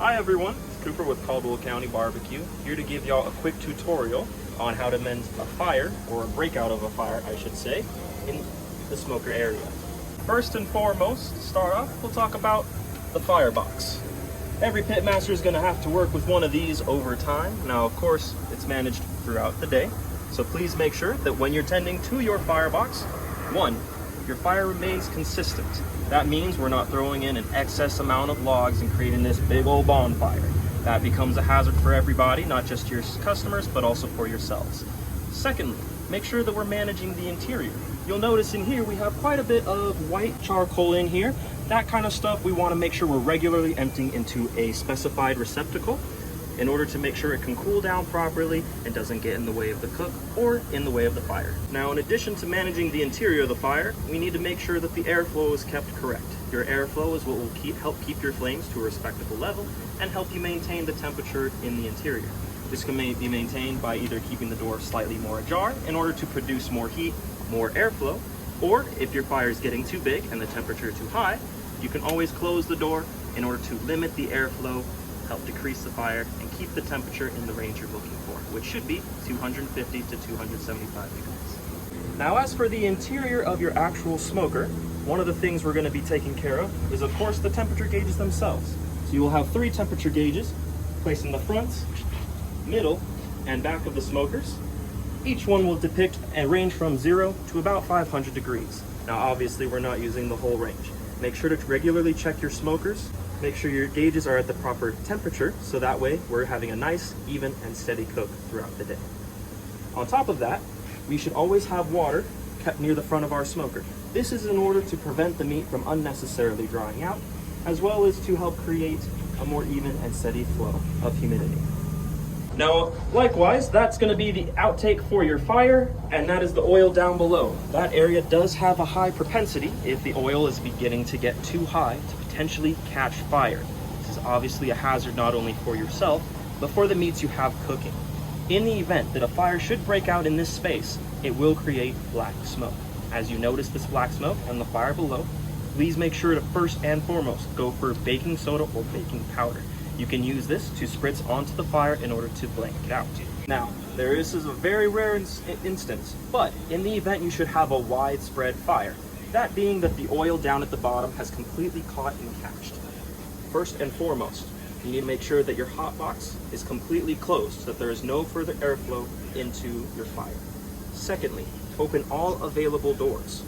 Hi everyone, it's Cooper with Caldwell County Barbecue, here to give y'all a quick tutorial on how to mend a fire, or a breakout of a fire I should say, in the smoker area. First and foremost, to start off, we'll talk about the firebox. Every pitmaster is going to have to work with one of these over time. Now of course, it's managed throughout the day, so please make sure that when you're tending to your firebox, one, your fire remains consistent. That means we're not throwing in an excess amount of logs and creating this big old bonfire. That becomes a hazard for everybody, not just your customers, but also for yourselves. Secondly, make sure that we're managing the interior. You'll notice in here we have quite a bit of white charcoal in here. That kind of stuff we want to make sure we're regularly emptying into a specified receptacle in order to make sure it can cool down properly and doesn't get in the way of the cook or in the way of the fire. Now, in addition to managing the interior of the fire, we need to make sure that the airflow is kept correct. Your airflow is what will help keep your flames to a respectable level and help you maintain the temperature in the interior. This can be maintained by either keeping the door slightly more ajar in order to produce more heat, more airflow, or if your fire is getting too big and the temperature too high, you can always close the door in order to limit the airflow, help decrease the fire, and keep the temperature in the range you're looking for, which should be 250 to 275 degrees. Now, as for the interior of your actual smoker, one of the things we're going to be taking care of is, of course, the temperature gauges themselves. So you will have 3 temperature gauges placed in the front, middle, and back of the smokers. Each one will depict a range from 0 to about 500 degrees. Now, obviously, we're not using the whole range. Make sure to regularly check your smokers. Make sure your gauges are at the proper temperature, so that way we're having a nice, even, and steady cook throughout the day. On top of that, we should always have water kept near the front of our smoker. This is in order to prevent the meat from unnecessarily drying out, as well as to help create a more even and steady flow of humidity. Now, likewise, that's going to be the outtake for your fire, and that is the oil down below. That area does have a high propensity, if the oil is beginning to get too high, to potentially catch fire. This is obviously a hazard not only for yourself, but for the meats you have cooking. In the event that a fire should break out in this space, it will create black smoke. As you notice this black smoke and the fire below, please make sure to first and foremost go for baking soda or baking powder. You can use this to spritz onto the fire in order to blanket it out. Now, this is a very rare instance, but in the event you should have a widespread fire, that being that the oil down at the bottom has completely caught and catched. First and foremost, you need to make sure that your hot box is completely closed so that there is no further airflow into your fire. Secondly, open all available doors.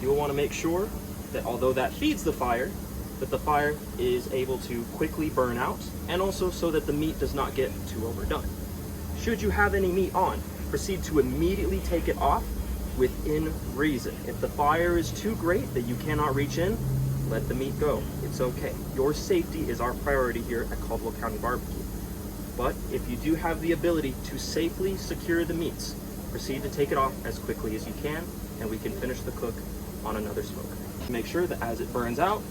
You will want to make sure that although that feeds the fire, that the fire is able to quickly burn out, and also so that the meat does not get too overdone. Should you have any meat on, proceed to immediately take it off within reason. If the fire is too great that you cannot reach in, let the meat go. It's okay. Your safety is our priority here at Caldwell County Barbecue. But if you do have the ability to safely secure the meats, proceed to take it off as quickly as you can, and we can finish the cook on another smoker. Make sure that as it burns out,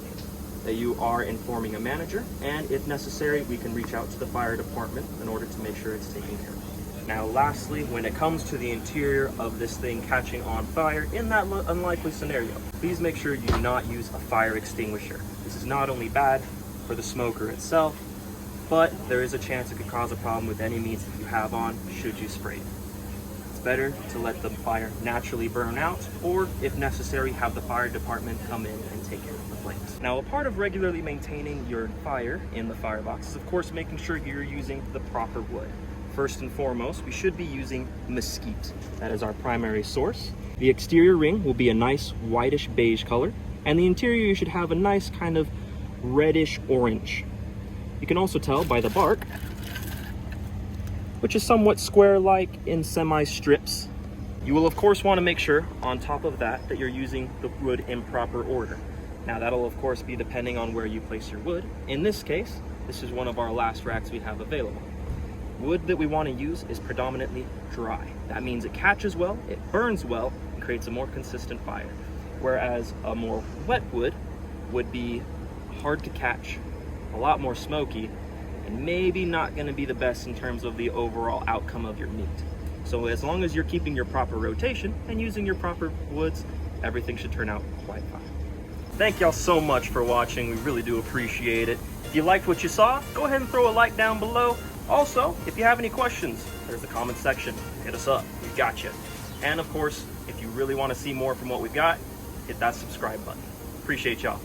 that you are informing a manager, and if necessary, we can reach out to the fire department in order to make sure it's taken care of. Now, lastly, when it comes to the interior of this thing catching on fire, in that unlikely scenario, please make sure you do not use a fire extinguisher. This is not only bad for the smoker itself, but there is a chance it could cause a problem with any meats that you have on should you spray it. It's better to let the fire naturally burn out, or if necessary, have the fire department come in and take care of the flames. Now, a part of regularly maintaining your fire in the firebox is, of course, making sure you're using the proper wood. First and foremost, we should be using mesquite. That is our primary source. The exterior ring will be a nice whitish beige color, and the interior you should have a nice kind of reddish orange. You can also tell by the bark, which is somewhat square-like in semi-strips. You will of course want to make sure on top of that that you're using the wood in proper order. Now, that'll of course be depending on where you place your wood. In this case, this is one of our last racks we have available. Wood that we want to use is predominantly dry. That means it catches well, it burns well, and creates a more consistent fire. Whereas a more wet wood would be hard to catch, a lot more smoky, and maybe not going to be the best in terms of the overall outcome of your meat. So as long as you're keeping your proper rotation and using your proper woods, everything should turn out quite fine. Thank y'all so much for watching. We really do appreciate it. If If you liked what you saw, go ahead and throw a like down below. Also, if you have any questions, there's the comment section. Hit us up. We got you. And of course, if you really want to see more from what we've got, hit that subscribe button. Appreciate y'all.